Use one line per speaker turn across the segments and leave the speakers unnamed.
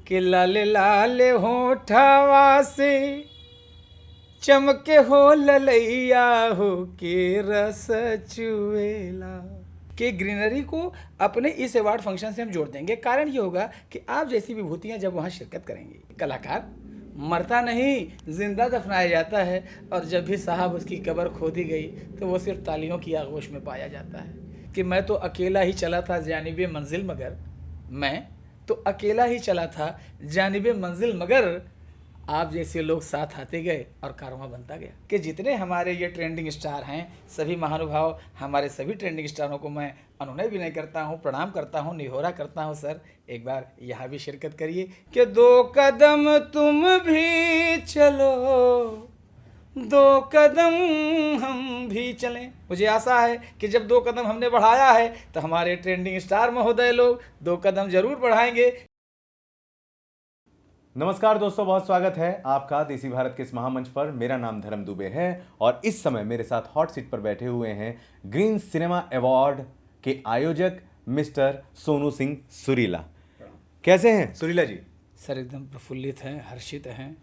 कि लाले लाले होठवा से चमके हो ललैया हो के रस चुएला। कि ग्रीनरी को अपने इस अवार्ड फंक्शन से हम जोड़ देंगे। कारण ये होगा कि आप जैसी विभूतियां जब वहाँ शिरकत करेंगी, कलाकार मरता नहीं जिंदा दफनाया जाता है, और जब भी साहब उसकी कब्र खोदी गई तो वो सिर्फ तालियों की आगोश में पाया जाता है। कि मैं तो अकेला ही चला था जानिबे मंजिल मगर, मैं तो अकेला ही चला था जानिबे मंजिल मगर, आप जैसे लोग साथ आते गए और कारवां बनता गया। कि जितने हमारे ये ट्रेंडिंग स्टार हैं, सभी महानुभाव, हमारे सभी ट्रेंडिंग स्टारों को मैं अनुनय विनय करता हूँ, प्रणाम करता हूँ, निहोरा करता हूँ, सर एक बार यहाँ भी शिरकत करिए। कि 2 कदम तुम भी चलो, 2 कदम हम भी चलें। मुझे आशा है कि जब 2 कदम हमने बढ़ाया है तो हमारे ट्रेंडिंग स्टार महोदय लोग 2 कदम जरूर बढ़ाएंगे।
नमस्कार दोस्तों, बहुत स्वागत है आपका देसी भारत के इस महामंच पर। मेरा नाम धर्म दुबे है और इस समय मेरे साथ हॉट सीट पर बैठे हुए हैं ग्रीन सिनेमा अवार्ड के आयोजक मिस्टर सोनू सिंह सुरीला। कैसे हैं सुरीला जी?
सर एकदम प्रफुल्लित हैं, हर्षित हैं,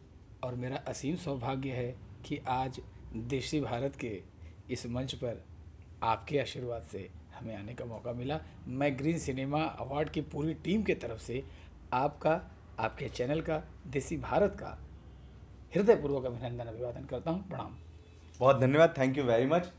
और मेरा असीम सौभाग्य है कि आज देसी भारत के इस मंच पर आपके आशीर्वाद से हमें आने का मौका मिला। मैं ग्रीन सिनेमा अवार्ड की पूरी टीम के तरफ से आपका, आपके चैनल का, देसी भारत का हृदयपूर्वक अभिनंदन अभिवादन करता हूं। प्रणाम।
बहुत धन्यवाद, thank you very much.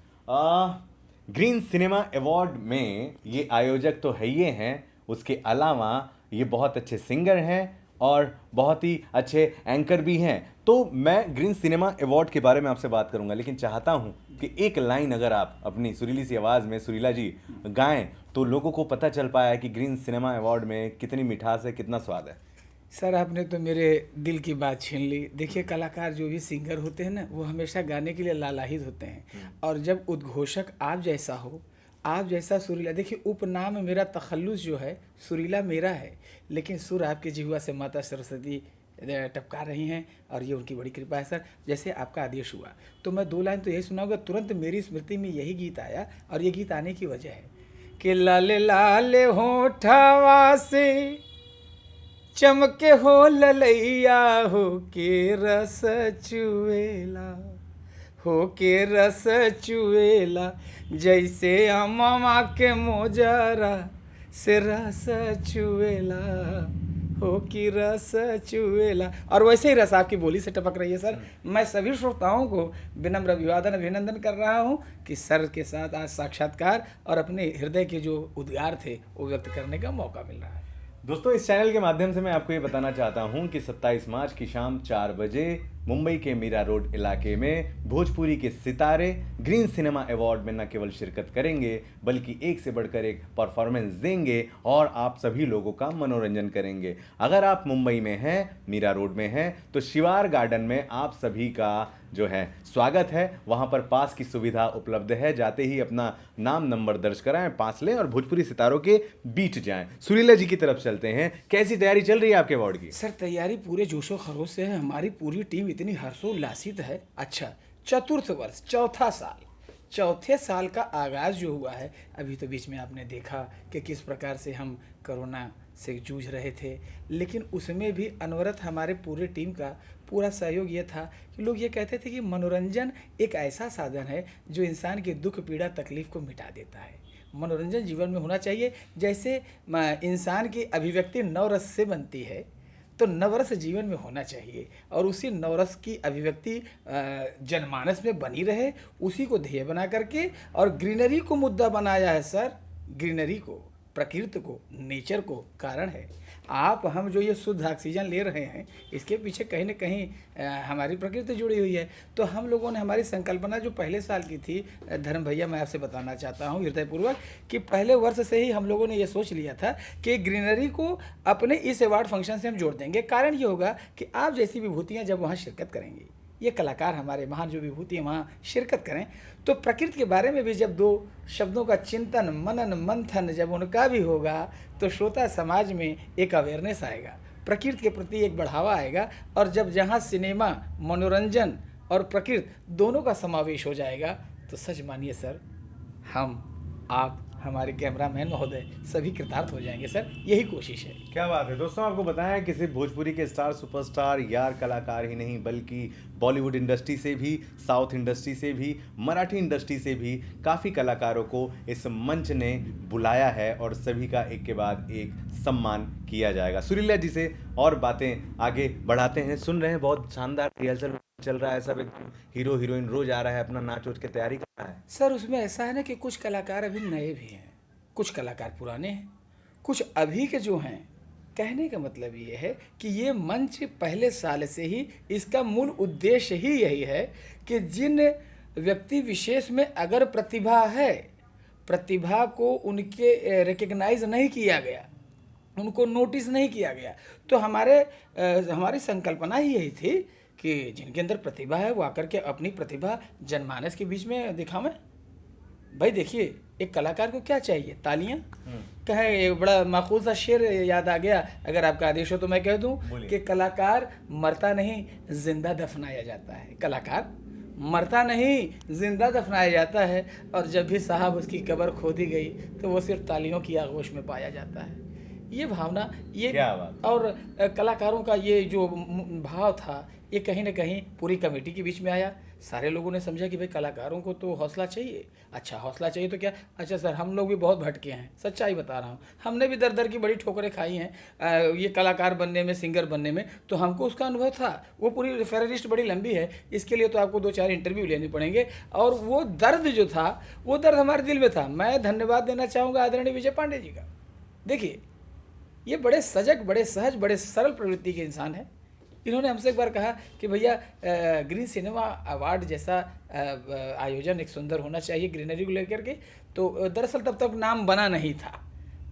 Green cinema award में ये आयोजक तो है ही हैं, उसके अलावा ये बहुत अच्छे सिंगर हैं और बहुत ही अच्छे एंकर भी हैं। तो मैं ग्रीन सिनेमा अवार्ड के बारे में आपसे बात करूंगा, लेकिन चाहता हूं कि एक लाइन अगर आप अपनी सुरीली सी आवाज़ में सुरीला जी गाएं तो लोगों को पता चल पाया कि ग्रीन सिनेमा अवार्ड में कितनी मिठास है, कितना स्वाद है।
सर आपने तो मेरे दिल की बात छीन ली। देखिए, कलाकार जो भी सिंगर होते हैं ना, वो हमेशा गाने के लिए लालायित होते हैं, और जब उद्घोषक आप जैसा हो, आप जैसा सुरीला। देखिए, उपनाम मेरा तखल्लुस जो है सुरीला मेरा है, लेकिन सुर आपके जिह्वा से माता सरस्वती टपका रही हैं, और ये उनकी बड़ी कृपा है सर। जैसे आपका आदेश हुआ तो मैं 2 लाइन तो यही सुनाऊंगा, तुरंत मेरी स्मृति में यही गीत आया, और ये गीत आने की वजह है कि लाले लाले होठवा से चमके हो ललैया हो के रस चुएला, हो के रस चुएला, जैसे अम्मा के मोजरा से रस चुएला, हो की रस चुएला। और वैसे ही रस आपकी बोली से टपक रही है सर। मैं सभी श्रोताओं को विनम्र अभिवादन अभिनंदन कर रहा हूँ कि सर के साथ आज साक्षात्कार और अपने हृदय के जो उद्गार थे वो व्यक्त करने का मौका मिल रहा है।
दोस्तों, इस चैनल के माध्यम से मैं आपको ये बताना चाहता हूं कि 27 मार्च की शाम 4 बजे मुंबई के मीरा रोड इलाके में भोजपुरी के सितारे ग्रीन सिनेमा अवार्ड में न केवल शिरकत करेंगे बल्कि एक से बढ़कर एक परफॉर्मेंस देंगे और आप सभी लोगों का मनोरंजन करेंगे। अगर आप मुंबई में हैं, मीरा रोड में हैं, तो शिवार गार्डन में आप सभी का जो है स्वागत है। वहां पर पास की सुविधा उपलब्ध है, जाते ही अपना नाम नंबर दर्ज कराएं, पास लें और भोजपुरी सितारों के बीच जाएं। सुरीला जी की तरफ चलते हैं, कैसी तैयारी चल रही है आपके अवार्ड की?
सर तैयारी पूरे जोशो खरोश से है, हमारी पूरी टीम इतनी हर्षोल्लासित है। अच्छा, चतुर्थ वर्ष, चौथे साल का आगाज जो हुआ है, अभी तो बीच में आपने देखा कि किस प्रकार से हम कोरोना से जूझ रहे थे, लेकिन उसमें भी अनवरत हमारे पूरे टीम का पूरा सहयोग ये था कि लोग ये कहते थे कि मनोरंजन एक ऐसा साधन है जो इंसान की दुख पीड़ा तकलीफ को मिटा देता है। मनोरंजन जीवन में होना चाहिए। जैसे इंसान की अभिव्यक्ति 9 रस से बनती है, तो नवरस जीवन में होना चाहिए, और उसी नवरस की अभिव्यक्ति जनमानस में बनी रहे, उसी को ध्येय बना करके और ग्रीनरी को मुद्दा बनाया है सर। ग्रीनरी को, प्रकृति को, नेचर को कारण है। आप हम जो ये शुद्ध ऑक्सीजन ले रहे हैं, इसके पीछे कहीं न कहीं हमारी प्रकृति जुड़ी हुई है। तो हम लोगों ने हमारी संकल्पना जो पहले साल की थी, धर्म भैया मैं आपसे बताना चाहता हूँ हृदयपूर्वक कि पहले वर्ष से ही हम लोगों ने ये सोच लिया था कि ग्रीनरी को अपने इस अवार्ड फंक्शन से हम जोड़ देंगे। कारण ये होगा कि आप जैसी विभूतियाँ जब वहाँ शिरकत करेंगी, ये कलाकार हमारे महान जो विभूति वहाँ शिरकत करें, तो प्रकृति के बारे में भी जब 2 शब्दों का चिंतन मनन मंथन जब उनका भी होगा, तो श्रोता समाज में एक अवेयरनेस आएगा, प्रकृति के प्रति एक बढ़ावा आएगा, और जब जहाँ सिनेमा, मनोरंजन और प्रकृति दोनों का समावेश हो जाएगा, तो सच मानिए सर, हम, आप, हमारे कैमरामैन महोदय सभी कृतार्थ हो जाएंगे सर, यही कोशिश है।
क्या बात है दोस्तों, आपको बताया कि सिर्फ भोजपुरी के स्टार सुपरस्टार यार कलाकार ही नहीं बल्कि बॉलीवुड इंडस्ट्री से भी, साउथ इंडस्ट्री से भी, मराठी इंडस्ट्री से भी काफ़ी कलाकारों को इस मंच ने बुलाया है और सभी का एक के बाद एक सम्मान किया जाएगा। सुरीला जी से और बातें आगे बढ़ाते हैं। सुन रहे हैं बहुत शानदार रिहर्सल चल रहा है, सब एक हीरो हीरोइन रोज आ रहा है, अपना नाच उच के तैयारी कर रहा है।
सर उसमें ऐसा है ना कि कुछ कलाकार अभी नए भी हैं, कुछ कलाकार पुराने हैं, कुछ अभी के जो हैं। कहने का मतलब ये है कि ये मंच पहले साल से ही, इसका मूल उद्देश्य ही यही है कि जिन व्यक्ति विशेष में अगर प्रतिभा है, प्रतिभा को उनके रिकग्नाइज नहीं किया गया, उनको नोटिस नहीं किया गया, तो हमारी संकल्पना ही यही थी कि जिनके अंदर प्रतिभा है वो आकर के अपनी प्रतिभा जनमानस के बीच में दिखावें। भाई देखिए, एक कलाकार को क्या चाहिए? तालियां। कहे एक बड़ा माखूल सा शेर याद आ गया, अगर आपका आदेश हो तो मैं कह दूं कि कलाकार मरता नहीं, जिंदा दफनाया जाता है। कलाकार मरता नहीं, जिंदा दफनाया जाता है, और जब भी साहब उसकी कब्र खोदी गई तो वो सिर्फ तालियों की आगोश में पाया जाता है। ये भावना, ये
क्या बात।
और कलाकारों का ये जो भाव था, ये कहीं ना कहीं पूरी कमेटी के बीच में आया। सारे लोगों ने समझा कि भाई कलाकारों को तो हौसला चाहिए। अच्छा हौसला चाहिए तो क्या, अच्छा सर हम लोग भी बहुत भटके हैं, सच्चाई बता रहा हूँ, हमने भी दर दर की बड़ी ठोकरें खाई हैं ये कलाकार बनने में, सिंगर बनने में, तो हमको उसका अनुभव था। वो पूरी फेरिस्ट बड़ी लंबी है, इसके लिए तो आपको 2-4 इंटरव्यू लेने पड़ेंगे। और वो दर्द जो था, वो दर्द हमारे दिल में था। मैं धन्यवाद देना चाहूँगा आदरणीय विजय पांडे जी का। देखिए, ये बड़े सजग, बड़े सहज, बड़े सरल प्रवृत्ति के इंसान हैं। इन्होंने हमसे एक बार कहा कि भैया ग्रीन सिनेमा अवार्ड जैसा आयोजन एक सुंदर होना चाहिए ग्रीनरी को लेकर के। तो दरअसल तब तक नाम बना नहीं था,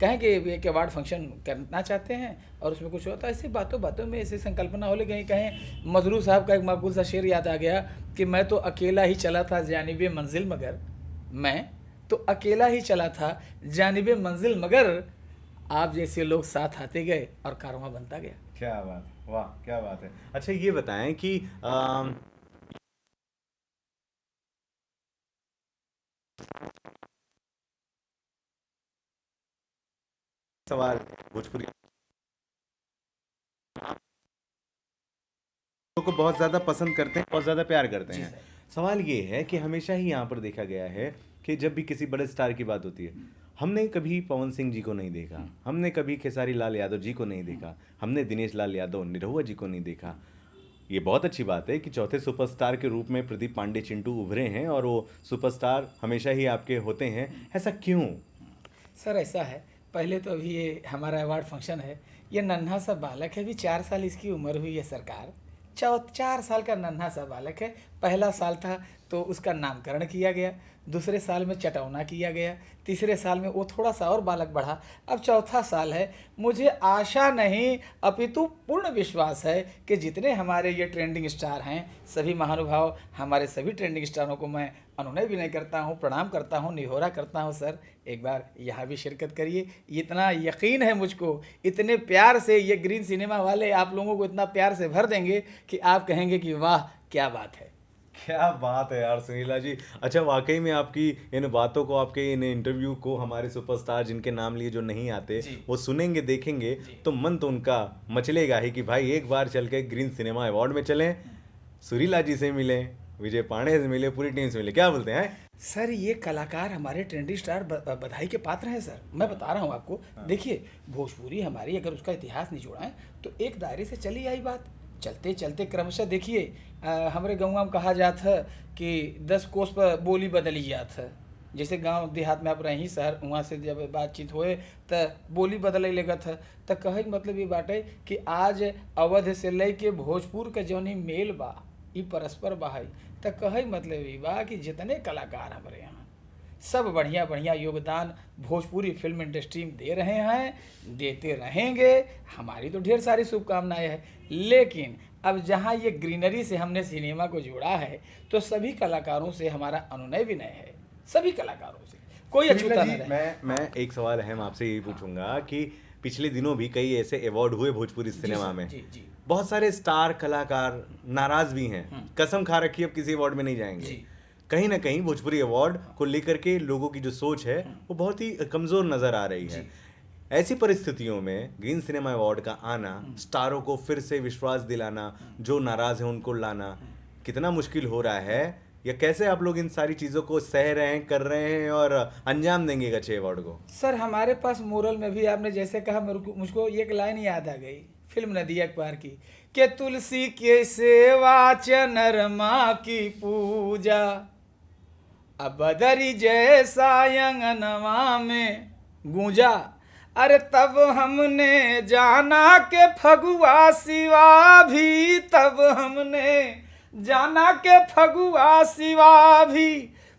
कहें कि एक अवार्ड फंक्शन करना चाहते हैं और उसमें कुछ होता है। ऐसे बातों बातों में ऐसी संकल्पना हो गई। कहें मजरू साहब का एक माकूल सा शेर याद आ गया कि मैं तो अकेला ही चला था जानिबे मंजिल मगर, मैं तो अकेला ही चला था जानिबे मंजिल मगर, आप जैसे लोग साथ आते गए और कारवां बनता गया।
क्या बात, वाह क्या बात है। अच्छा ये बताएं कि सवाल भोजपुरी को बहुत ज़्यादा पसंद करते हैं, बहुत ज़्यादा प्यार करते हैं। सवाल ये है कि हमेशा ही यहाँ पर देखा गया है कि जब भी किसी बड़े स्टार की बात होती है, हमने कभी पवन सिंह जी को नहीं देखा, हमने कभी खेसारी लाल यादव जी को नहीं देखा, हमने दिनेश लाल यादव निरहुआ जी को नहीं देखा। ये बहुत अच्छी बात है कि चौथे सुपरस्टार के रूप में प्रदीप पांडे चिंटू उभरे हैं और वो सुपरस्टार हमेशा ही आपके होते हैं। ऐसा क्यों?
सर ऐसा है, पहले तो अभी ये हमारा अवार्ड फंक्शन है, ये नन्हा सा बालक है, अभी 4 साल इसकी उम्र हुई है सरकार। 4 साल का नन्हा सा बालक है। पहला साल था तो उसका नामकरण किया गया, दूसरे साल में चटौना किया गया, तीसरे साल में वो थोड़ा सा और बालक बढ़ा, अब चौथा साल है। मुझे आशा नहीं अपितु पूर्ण विश्वास है कि जितने हमारे ये ट्रेंडिंग स्टार हैं, सभी महानुभाव, हमारे सभी ट्रेंडिंग स्टारों को मैं अनुनय विनय करता हूँ, प्रणाम करता हूँ, निहोरा करता हूँ, सर एक बार यहाँ भी शिरकत करिए। इतना यकीन है मुझको, इतने प्यार से ये ग्रीन सिनेमा वाले आप लोगों को इतना प्यार से भर देंगे कि आप कहेंगे कि वाह क्या बात है।
क्या बात है यार सुनीला जी। अच्छा वाकई में आपकी इन बातों को, आपके इन इंटरव्यू को हमारे सुपरस्टार जिनके नाम लिए जो नहीं आते वो सुनेंगे, देखेंगे तो मन तो उनका मचलेगा ही कि भाई एक बार चल के ग्रीन सिनेमा अवार्ड में चलें, सुरीला जी से मिलें, विजय पांडे से मिले, पूरी टीम से मिले। क्या बोलते हैं
सर? ये कलाकार हमारे ट्रेंडिंग स्टार बधाई के पात्र हैं सर, मैं बता रहा हूँ आपको। देखिए भोजपुरी हमारी अगर उसका इतिहास निचोड़ाएं तो एक दायरे से चली आई बात, चलते चलते क्रमशः देखिए हमारे गाँव में कहा जात है कि 10 कोस पर बोली बदली जात है। जैसे गांव देहात में आप रही शहर, वहाँ से जब बातचीत होए तो बोली बदले लगत है। तो कहे मतलब ये बाटे कि आज अवध से लेके भोजपुर के जौनी मेल बा ई परस्पर बहाई। तो कहे मतलब ये बा कि जितने कलाकार हमारे यहाँ सब बढ़िया बढ़िया योगदान भोजपुरी फिल्म इंडस्ट्री में दे रहे हैं, देते रहेंगे। हमारी तो ढेर सारी शुभकामनाएं हैं, लेकिन अब जहाँ ये ग्रीनरी से हमने सिनेमा को जोड़ा है तो सभी कलाकारों से हमारा अनुनय विनय है, सभी कलाकारों से कोई अछूता न रहे।
मैं एक सवाल अहम आपसे यही पूछूंगा कि पिछले दिनों भी कई ऐसे अवार्ड हुए भोजपुरी सिनेमा में,
जी।
बहुत सारे स्टार कलाकार नाराज भी हैं, कसम खा रखी अब किसी अवार्ड में नहीं जाएंगे। कहीं ना कहीं भोजपुरी अवार्ड को लेकर के लोगों की जो सोच है वो बहुत ही कमजोर नजर आ रही है। ऐसी परिस्थितियों में ग्रीन सिनेमा अवार्ड का आना, स्टारों को फिर से विश्वास दिलाना, जो नाराज है उनको लाना कितना मुश्किल हो रहा है, या कैसे आप लोग इन सारी चीजों को सह रहे हैं, कर रहे हैं और अंजाम देंगे अच्छे अवार्ड को?
सर हमारे पास मोरल में भी आपने जैसे कहा, मुझको एक लाइन याद आ गई फिल्म नदिया के पार की, कि तुलसी के सेवा चनरमा की पूजा, अब बदरी जैसा अंगनवा में गूंजा, अरे तब हमने जाना के फगुआ शिवा भी, तब हमने जाना के फगुआ शिवा भी,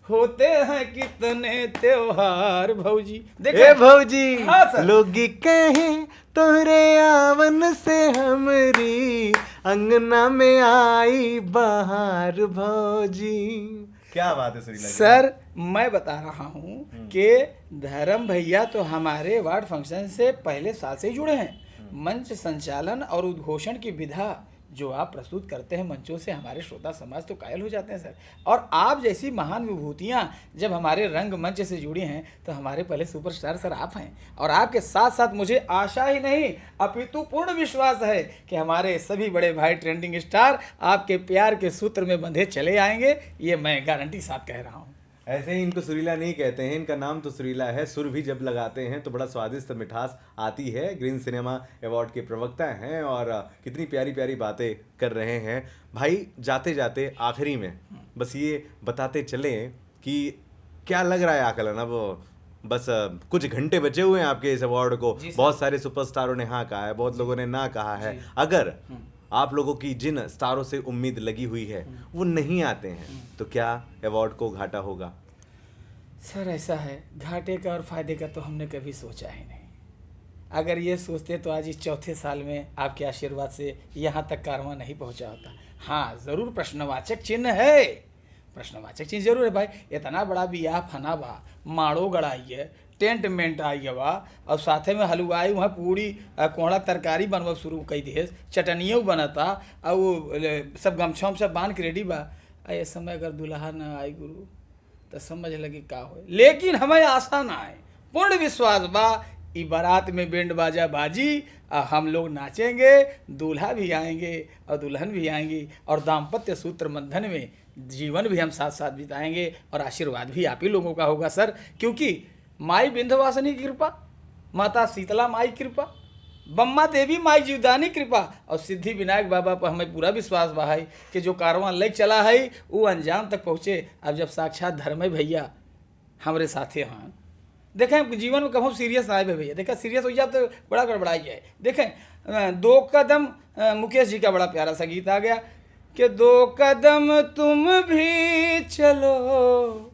होते हैं कितने त्योहार भौजी।
ए भौजी,
हाँ सर।
लोग कहें तोरे आवन से हमरी अंगना में आई बहार भौजी। क्या बात है सुरीला जी।
सर मैं बता रहा हूँ कि धर्म भैया तो हमारे वार्ड फंक्शन से पहले साल से ही जुड़े हैं। मंच संचालन और उद्घोषण की विधा जो आप प्रस्तुत करते हैं मंचों से, हमारे श्रोता समाज तो कायल हो जाते हैं सर। और आप जैसी महान विभूतियाँ जब हमारे रंग मंच से जुड़ी हैं तो हमारे पहले सुपरस्टार सर आप हैं। और आपके साथ साथ मुझे आशा ही नहीं अपितु पूर्ण विश्वास है कि हमारे सभी बड़े भाई ट्रेंडिंग स्टार आपके प्यार के सूत्र में बंधे चले आएंगे, ये मैं गारंटी साथ कह रहा हूँ।
ऐसे ही इनको सुरीला नहीं कहते हैं, इनका नाम तो सुरीला है। सुर भी जब लगाते हैं तो बड़ा स्वादिष्ट मिठास आती है। ग्रीन सिनेमा अवार्ड के प्रवक्ता हैं और कितनी प्यारी प्यारी बातें कर रहे हैं। भाई जाते जाते आखिरी में बस ये बताते चले कि क्या लग रहा है आकलन, अब बस कुछ घंटे बचे हुए हैं आपके इस अवार्ड को। बहुत सारे सुपरस्टारों ने हाँ कहा है, बहुत लोगों ने ना कहा है। अगर आप लोगों की जिन स्टारों से उम्मीद लगी हुई है वो नहीं आते हैं तो क्या अवार्ड को घाटा होगा?
सर ऐसा है, घाटे का और फायदे का तो हमने कभी सोचा ही नहीं। अगर ये सोचते तो आज इस चौथे साल में आपके आशीर्वाद से यहाँ तक कारवां नहीं पहुँचा होता। हाँ ज़रूर प्रश्नवाचक चिन्ह है, प्रश्नवाचक चिन्ह जरूर है भाई। इतना बड़ा बियाह फना बा, माड़ो गड़ाई है, टेंट मेंट आई बा, और साथे में हलवाई वहाँ पूरी कोहड़ा तरकारी बनवा शुरू कई देश, चटनियों बनता और वो सब गमछों सब बांध के रेडी बा। ये समय अगर दुल्हा न आई गुरु तो समझ लगे का हो। लेकिन हमें आशा ना है, पूर्ण विश्वास बा ई बारात में बैंड बाजा बाजी, हम लोग नाचेंगे, दूल्हा भी आएंगे और दुल्हन भी आएंगी, और दाम्पत्य सूत्र बंधन में जीवन भी हम साथ साथ बिताएंगे, और आशीर्वाद भी आप ही लोगों का होगा सर। क्योंकि माई विंध्यवासिनी की कृपा, माता शीतला माई कृपा, बम्मा देवी माई जीवदानी कृपा, और सिद्धि विनायक बाबा पर हमें पूरा विश्वास बा है कि जो कारवां लग चला है वो अंजाम तक पहुँचे। अब जब साक्षात धर्म भैया हमारे साथे हैं, देखें जीवन में कभी सीरियस आए भैया, देखें सीरियस हो जाए तो बड़ा गड़बड़ाई है। देखें दो कदम, मुकेश जी का बड़ा प्यारा सा गीत आ गया कि दो कदम तुम भी चलो,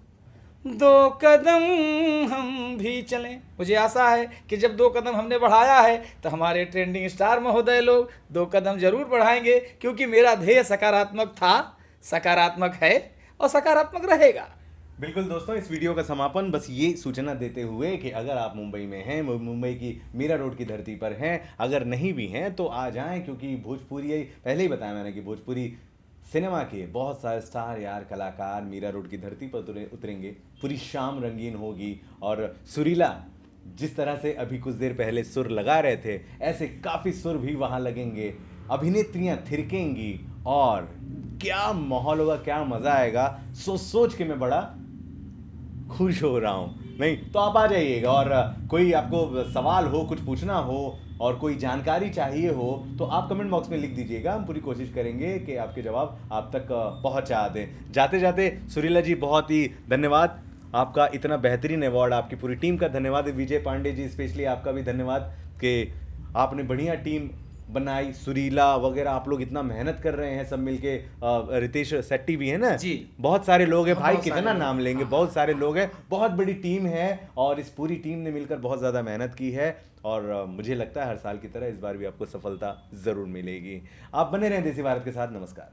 दो कदम हम भी चलें। मुझे आशा है कि जब दो कदम हमने बढ़ाया है तो हमारे ट्रेंडिंग स्टार महोदय लोग दो कदम जरूर बढ़ाएंगे, क्योंकि मेरा ध्येय सकारात्मक था, सकारात्मक है और सकारात्मक रहेगा।
बिल्कुल दोस्तों, इस वीडियो का समापन बस ये सूचना देते हुए कि अगर आप मुंबई में हैं, मुंबई की मीरा रोड की धरती पर हैं, अगर नहीं भी हैं तो आ जाएं, क्योंकि भोजपुरी, पहले ही बताया मैंने कि भोजपुरी सिनेमा के बहुत सारे स्टार यार कलाकार मीरा रोड की धरती पर उतरेंगे। पूरी शाम रंगीन होगी, और सुरीला जिस तरह से अभी कुछ देर पहले सुर लगा रहे थे, ऐसे काफ़ी सुर भी वहाँ लगेंगे, अभिनेत्रियाँ थिरकेंगी, और क्या माहौल होगा, क्या मज़ा आएगा। सोच के मैं बड़ा खुश हो रहा हूँ। नहीं तो आप आ जाइएगा, और कोई आपको सवाल हो, कुछ पूछना हो और कोई जानकारी चाहिए हो तो आप कमेंट बॉक्स में लिख दीजिएगा। हम पूरी कोशिश करेंगे कि आपके जवाब आप तक पहुंचा दें। जाते जाते सुरीला जी बहुत ही धन्यवाद, आपका इतना बेहतरीन अवार्ड, आपकी पूरी टीम का धन्यवाद। विजय पांडे जी स्पेशली आपका भी धन्यवाद कि आपने बढ़िया टीम बनाई। सुरीला वगैरह आप लोग इतना मेहनत कर रहे हैं सब मिलके, रितेश सेट्टी भी है ना जी, बहुत सारे लोग हैं भाई, कितना नाम लेंगे, बहुत सारे लोग हैं, बहुत बड़ी टीम है, और इस पूरी टीम ने मिलकर बहुत ज़्यादा मेहनत की है, और मुझे लगता है हर साल की तरह इस बार भी आपको सफलता ज़रूर मिलेगी। आप बने रहें देसी भारत के साथ। नमस्कार।